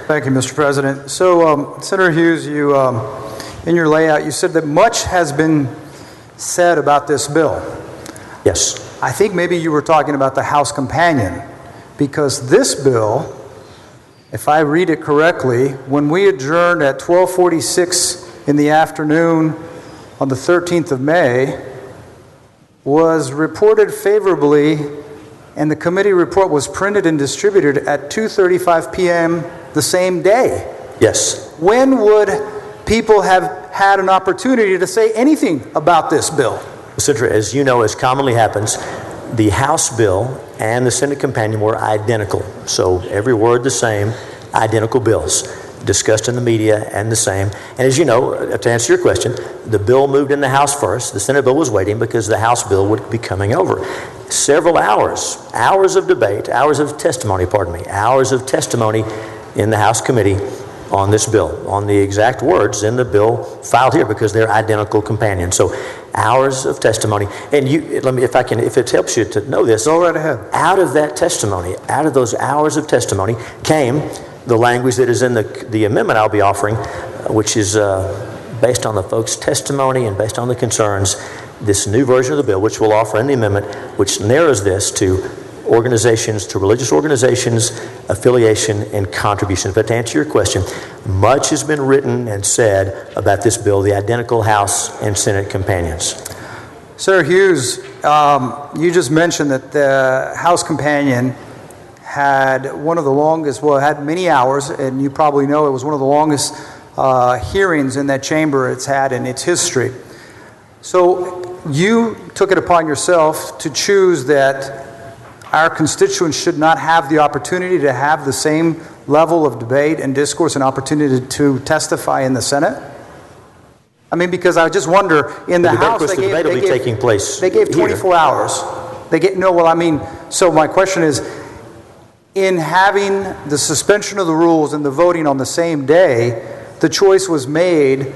Thank you, Mr. President. So, Senator Hughes, you, in your layout, you said that much has been said about this bill. Yes. I think maybe you were talking about the House companion, because this bill, if I read it correctly, when we adjourned at 12:46 in the afternoon on the 13th of May, was reported favorably, and the committee report was printed and distributed at 2:35 p.m. the same day. Yes. When would people have had an opportunity to say anything about this bill? Senator, as you know, as commonly happens, the House bill and the Senate companion were identical. So every word the same, identical bills, discussed in the media and the same. And as you know, to answer your question, the bill moved in the House first. The Senate bill was waiting because the House bill would be coming over. Several hours of debate, hours of testimony in the House committee on this bill, on the exact words in the bill filed here, because they're identical companions. So hours of testimony. And if it helps you to know this, go right ahead. Out of that testimony, out of those hours of testimony, came the language that is in the amendment I'll be offering, which is based on the folks' testimony and based on the concerns, this new version of the bill, which we'll offer in the amendment, which narrows this to organizations, to religious organizations, affiliation, and contributions. But to answer your question, much has been written and said about this bill, the identical House and Senate companions. Senator Hughes, you just mentioned that the House companion had one of the longest, well, it had many hours, and you probably know it was one of the longest hearings in that chamber it's had in its history. So you took it upon yourself to choose that our constituents should not have the opportunity to have the same level of debate and discourse and opportunity to testify in the Senate? I mean, because I just wonder, in the House, the debate will be taking place. They gave 24 hours. So my question is, in having the suspension of the rules and the voting on the same day, the choice was made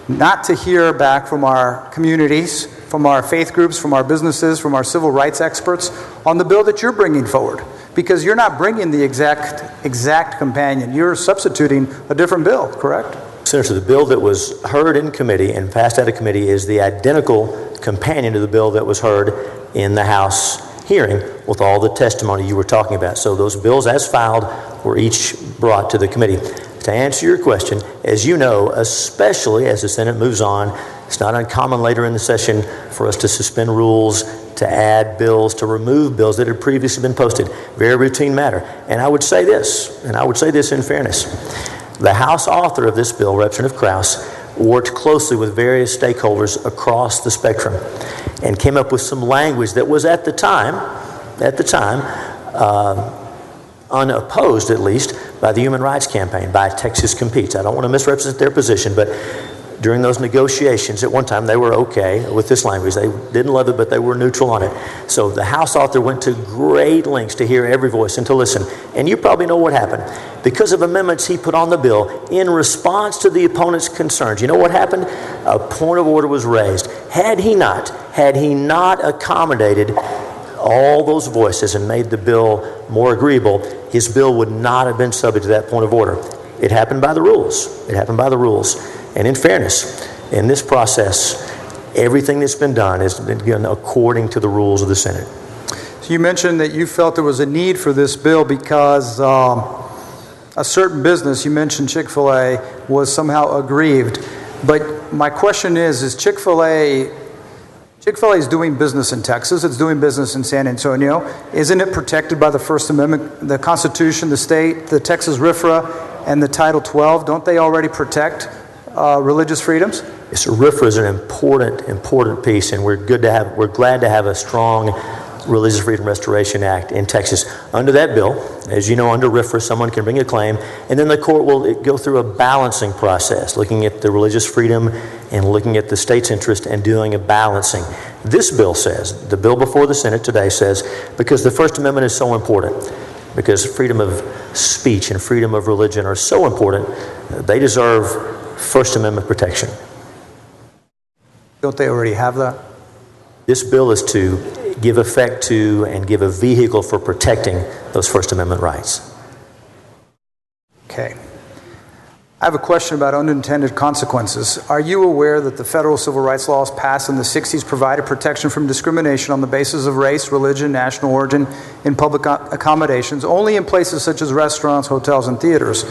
not to hear back from our communities, from our faith groups, from our businesses, from our civil rights experts on the bill that you're bringing forward, because you're not bringing the exact companion. You're substituting a different bill, correct? Senator, the bill that was heard in committee and passed out of committee is the identical companion to the bill that was heard in the House hearing with all the testimony you were talking about. So those bills as filed were each brought to the committee. To answer your question, as you know, especially as the Senate moves on, it's not uncommon later in the session for us to suspend rules, to add bills, to remove bills that had previously been posted. Very routine matter. And I would say this in fairness. The House author of this bill, Representative Krause, worked closely with various stakeholders across the spectrum and came up with some language that was at the time, unopposed at least, by the Human Rights Campaign, by Texas Competes. I don't want to misrepresent their position, but during those negotiations, at one time they were okay with this language. They didn't love it, but they were neutral on it. So the House author went to great lengths to hear every voice and to listen. And you probably know what happened. Because of amendments he put on the bill in response to the opponent's concerns, you know what happened? A point of order was raised. Had he not accommodated all those voices and made the bill more agreeable, his bill would not have been subject to that point of order. It happened by the rules. And in fairness, in this process, everything that's been done has been done according to the rules of the Senate. So you mentioned that you felt there was a need for this bill because a certain business, you mentioned Chick-fil-A, was somehow aggrieved. But my question is Chick-fil-A is doing business in Texas. It's doing business in San Antonio. Isn't it protected by the First Amendment, the Constitution, the state, the Texas RFRA, and the Title 12? Don't they already protect religious freedoms? Yes, RFRA is an important piece, and we're glad to have a strong Religious Freedom Restoration Act in Texas. Under that bill, as you know, under RFRA, someone can bring a claim, and then the court will go through a balancing process, looking at the religious freedom and looking at the state's interest and doing a balancing. This bill says, the bill before the Senate today says, because the First Amendment is so important, because freedom of speech and freedom of religion are so important, they deserve First Amendment protection. Don't they already have that? This bill is to give effect to and give a vehicle for protecting those First Amendment rights. Okay. I have a question about unintended consequences. Are you aware that the federal civil rights laws passed in the 60s provided protection from discrimination on the basis of race, religion, national origin in public accommodations, only in places such as restaurants, hotels, and theaters?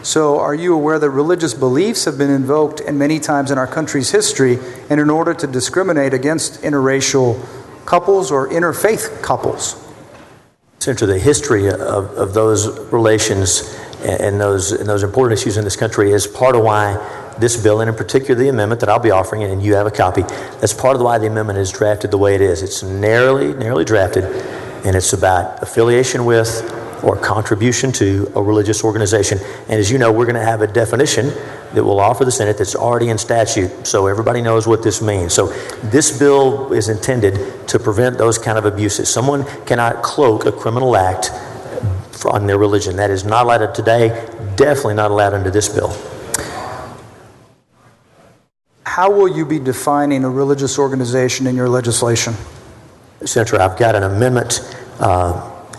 So are you aware that religious beliefs have been invoked and many times in our country's history, and in order to discriminate against interracial couples or interfaith couples? Senator, the history of those relations and those important issues in this country is part of why this bill, and in particular the amendment that I'll be offering, and you have a copy, that's part of why the amendment is drafted the way it is. It's narrowly drafted, and it's about affiliation with or contribution to a religious organization. And as you know, we're going to have a definition that we'll offer the Senate that's already in statute, so everybody knows what this means. So this bill is intended to prevent those kind of abuses. Someone cannot cloak a criminal act on their religion. That is not allowed today, definitely not allowed under this bill. How will you be defining a religious organization in your legislation? Senator, I've got an amendment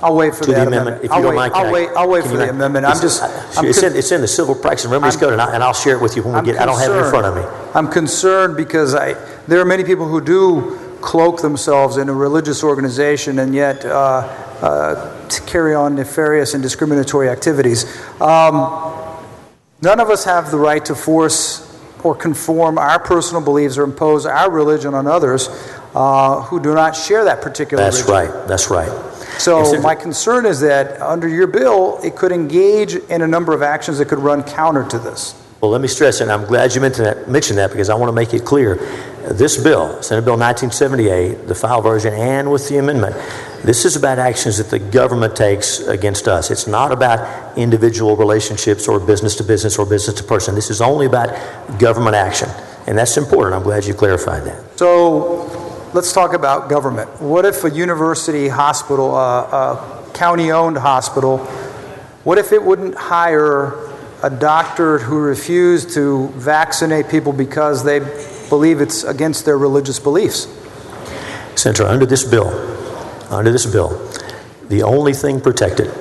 I'll wait for that amendment. If you don't mind, I'll wait for the amendment. It's in the Civil Practice and Remedies Code, and I'll share it with you when we get. I don't have it in front of me. I'm concerned because there are many people who do cloak themselves in a religious organization and yet to carry on nefarious and discriminatory activities. None of us have the right to force or conform our personal beliefs or impose our religion on others who do not share that particular religion. That's right. So my concern is that under your bill, it could engage in a number of actions that could run counter to this. Well, let me stress, and I'm glad you mentioned that because I want to make it clear. This bill, Senate Bill 1978, the file version, and with the amendment, this is about actions that the government takes against us. It's not about individual relationships or business to business or business to person. This is only about government action, and that's important. I'm glad you clarified that. So let's talk about government. What if a university hospital, a county-owned hospital, what if it wouldn't hire a doctor who refused to vaccinate people because they believe it's against their religious beliefs? Senator, under this bill, the only thing protected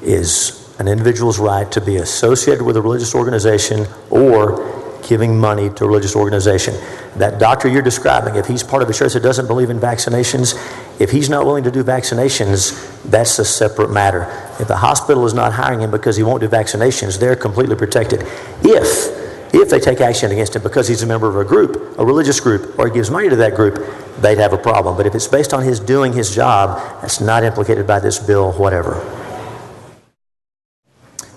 is an individual's right to be associated with a religious organization or giving money to a religious organization. That doctor you're describing, if he's part of a church that doesn't believe in vaccinations, if he's not willing to do vaccinations, that's a separate matter. If the hospital is not hiring him because he won't do vaccinations, they're completely protected. If they take action against him because he's a member of a group, a religious group, or he gives money to that group, they'd have a problem. But if it's based on his doing his job, that's not implicated by this bill, whatever.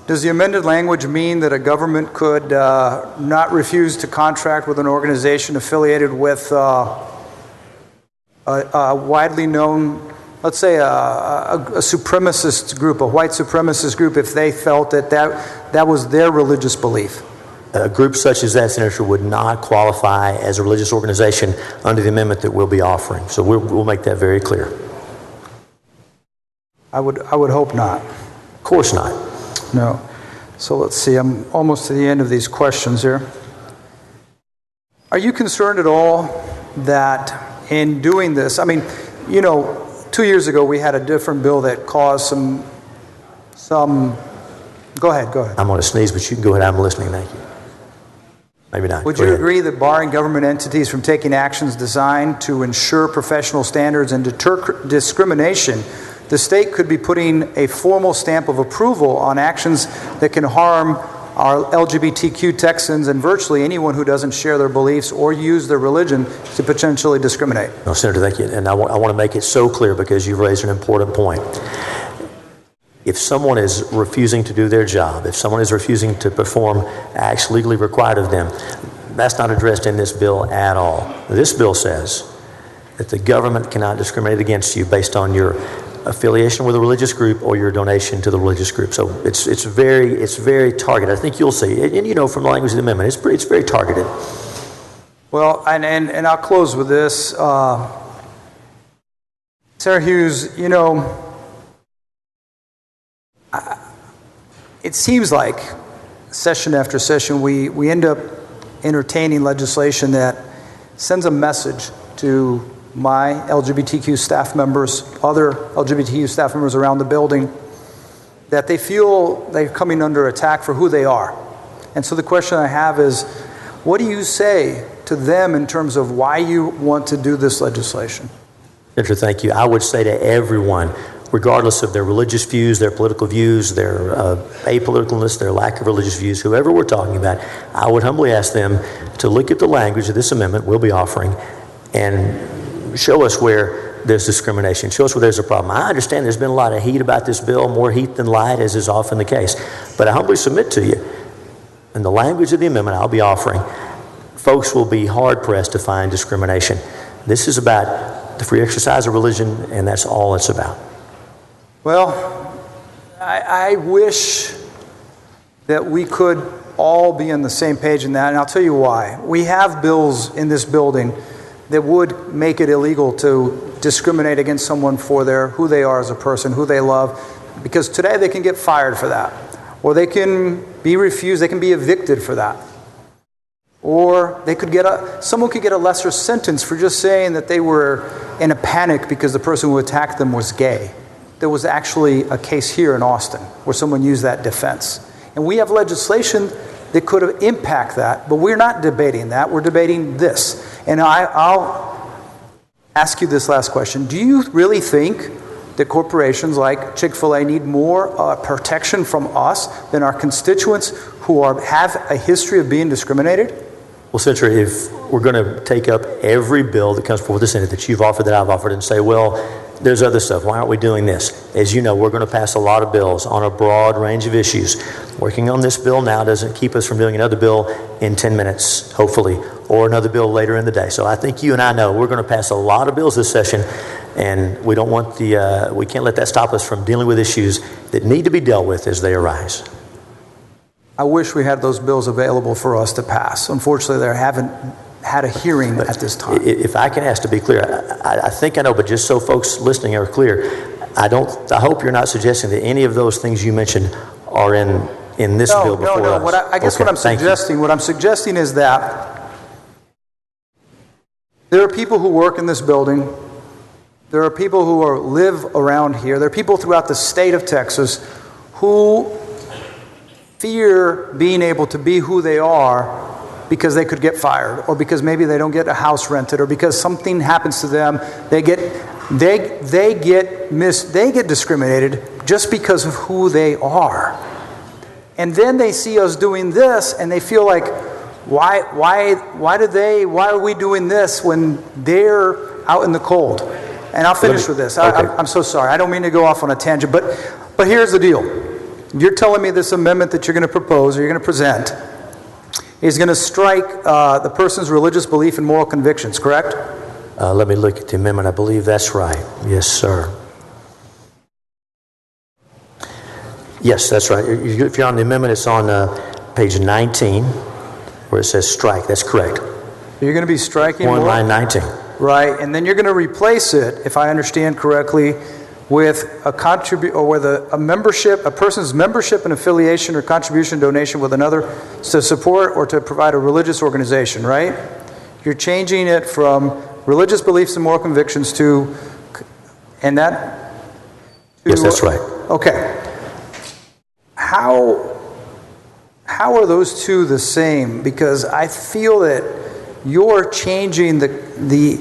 Does the amended language mean that a government could not refuse to contract with an organization affiliated with a widely known, let's say a supremacist group, a white supremacist group, if they felt that was their religious belief? A group such as that, Senator, would not qualify as a religious organization under the amendment that we'll be offering. So we'll make that very clear. I would hope not. Of course not. No. So let's see, I'm almost to the end of these questions here. Are you concerned at all that in doing this, 2 years ago we had a different bill that caused some go ahead. I'm going to sneeze, but you can go ahead. I'm listening. Thank you. Maybe not. Would you agree that barring government entities from taking actions designed to ensure professional standards and deter discrimination, the state could be putting a formal stamp of approval on actions that can harm our LGBTQ Texans and virtually anyone who doesn't share their beliefs or use their religion to potentially discriminate? No, Senator, thank you. And I want to make it so clear because you've raised an important point. If someone is refusing to do their job, if someone is refusing to perform acts legally required of them, that's not addressed in this bill at all. This bill says that the government cannot discriminate against you based on your affiliation with a religious group or your donation to the religious group. So it's very targeted. I think you'll see, and from the language of the amendment, it's very targeted. Well, and I'll close with this. Sarah Hughes, it seems like session after session we end up entertaining legislation that sends a message to my LGBTQ staff members, other LGBTQ staff members around the building, that they feel they're coming under attack for who they are. And so the question I have is, what do you say to them in terms of why you want to do this legislation? Senator, thank you. I would say to everyone, regardless of their religious views, their political views, their apoliticalness, their lack of religious views, whoever we're talking about, I would humbly ask them to look at the language of this amendment we'll be offering and show us where there's discrimination, show us where there's a problem. I understand there's been a lot of heat about this bill, more heat than light, as is often the case. But I humbly submit to you, in the language of the amendment I'll be offering, folks will be hard-pressed to find discrimination. This is about the free exercise of religion, and that's all it's about. Well, I wish that we could all be on the same page in that, and I'll tell you why. We have bills in this building that would make it illegal to discriminate against someone for who they are as a person, who they love, because today they can get fired for that, or they can be refused, they can be evicted for that, or they could someone could get a lesser sentence for just saying that they were in a panic because the person who attacked them was gay. There was actually a case here in Austin where someone used that defense. And we have legislation that could impact that, but we're not debating that. We're debating this. And I'll ask you this last question. Do you really think that corporations like Chick-fil-A need more protection from us than our constituents who have a history of being discriminated? Well, Senator, if we're going to take up every bill that comes before the Senate that you've offered, that I've offered, and say, well, there's other stuff, why aren't we doing this? As you know, we're going to pass a lot of bills on a broad range of issues. Working on this bill now doesn't keep us from doing another bill in 10 minutes, hopefully, or another bill later in the day. So I think you and I know we're going to pass a lot of bills this session, and we don't want we can't let that stop us from dealing with issues that need to be dealt with as they arise. I wish we had those bills available for us to pass. Unfortunately, they haven't had a hearing at this time. If I can ask to be clear, I think I know, but just so folks listening are clear, I hope you're not suggesting that any of those things you mentioned are in this bill before us. No. I guess what I'm suggesting is that there are people who work in this building. There are people who live around here. There are people throughout the state of Texas who fear being able to be who they are because they could get fired, or because maybe they don't get a house rented, or because something happens to them. They get discriminated just because of who they are. And then they see us doing this and they feel like, why are we doing this when they're out in the cold? And I'll finish with this. Okay. I'm so sorry. I don't mean to go off on a tangent, but here's the deal. You're telling me this amendment that you're going to propose or you're going to present is going to strike the person's religious belief and moral convictions, correct? Let me look at the amendment. I believe that's right. Yes, sir. Yes, that's right. If you're on the amendment, it's on page 19 where it says strike. That's correct. You're going to be striking on line 19. Right, and then you're going to replace it, if I understand correctly, with a person's membership and affiliation or contribution donation with another to support or to provide a religious organization, right? You're changing it from religious beliefs and moral convictions to, yes, that's right. Okay. How are those two the same? Because I feel that you're changing the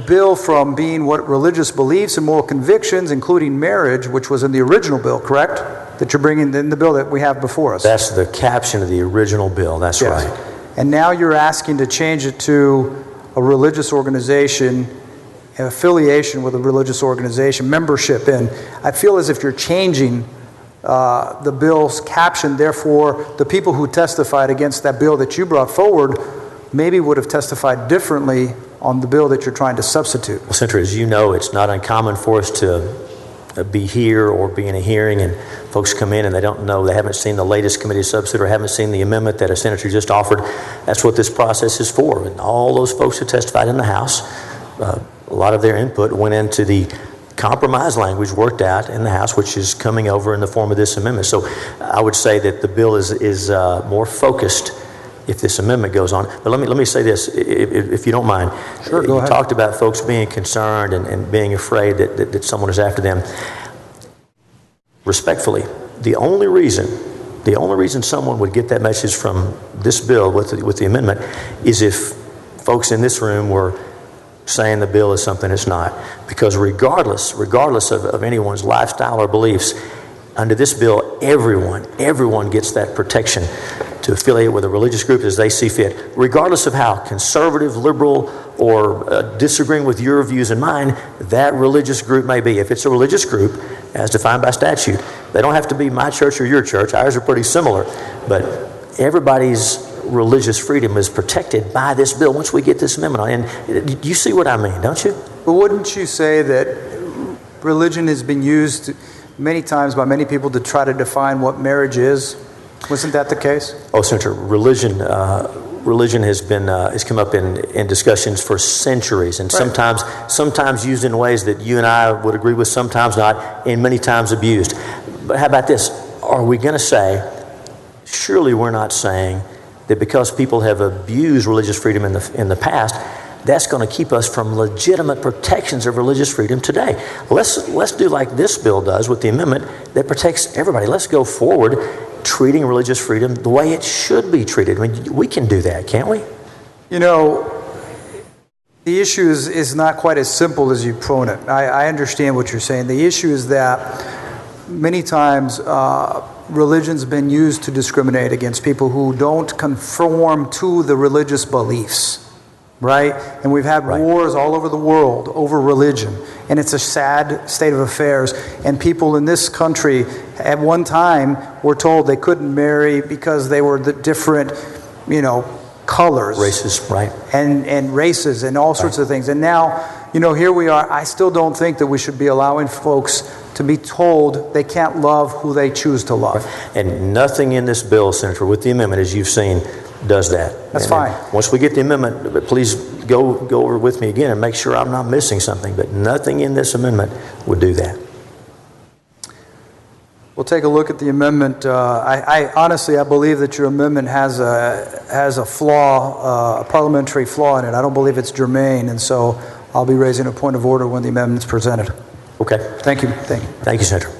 bill from being what religious beliefs and moral convictions, including marriage, which was in the original bill, correct? That you're bringing in the bill that we have before us. That's the caption of the original bill. That's yes. Right. And now you're asking to change it to a religious organization, affiliation with a religious organization, membership in. I feel as if you're changing the bill's caption. Therefore, the people who testified against that bill that you brought forward maybe would have testified differently on the bill that you're trying to substitute. Well, Senator, as you know, it's not uncommon for us to be here or be in a hearing and folks come in and they don't know, they haven't seen the latest committee substitute or haven't seen the amendment that a senator just offered. That's what this process is for. And all those folks who testified in the House, a lot of their input went into the compromise language worked out in the House, which is coming over in the form of this amendment. So I would say that the bill is more focused if this amendment goes on. But let me say this, if you don't mind. Sure, go ahead. You talked about folks being concerned and being afraid that someone is after them. Respectfully, the only reason The only reason someone would get that message from this bill with the amendment is if folks in this room were saying the bill is something it's not. Because regardless of anyone's lifestyle or beliefs, under this bill, everyone gets that protection to affiliate with a religious group as they see fit, regardless of how conservative, liberal, or disagreeing with your views and mine that religious group may be. If it's a religious group, as defined by statute, they don't have to be my church or your church. Ours are pretty similar, but everybody's religious freedom is protected by this bill once we get this amendment on. And you see what I mean, don't you? But wouldn't you say that religion has been used many times by many people to try to define what marriage is? Wasn't that the case? Oh, Senator, religion has come up in discussions for centuries, and right. sometimes used in ways that you and I would agree with, sometimes not, and many times abused. But how about this? Are we going to say, surely we're not saying that because people have abused religious freedom in the past, that's going to keep us from legitimate protections of religious freedom today. Let's do like this bill does with the amendment that protects everybody. Let's go forward treating religious freedom the way it should be treated. I mean, we can do that, can't we? You know, the issue is not quite as simple as you prone it. I understand what you're saying. The issue is that many times religion's been used to discriminate against people who don't conform to the religious beliefs. Right? And we've had wars all over the world over religion. And it's a sad state of affairs. And people in this country at one time were told they couldn't marry because they were the different, colors. Races, right. And races and all sorts of things. And now, here we are. I still don't think that we should be allowing folks to be told they can't love who they choose to love. And nothing in this bill, Senator, with the amendment, as you've seen, does that. That's fine. Once we get the amendment, please go over with me again and make sure I'm not missing something. But nothing in this amendment would do that. We'll take a look at the amendment. I honestly believe that your amendment has a flaw, a parliamentary flaw in it. I don't believe it's germane, and so I'll be raising a point of order when the amendment's presented. Okay. Thank you. Thank you, Senator.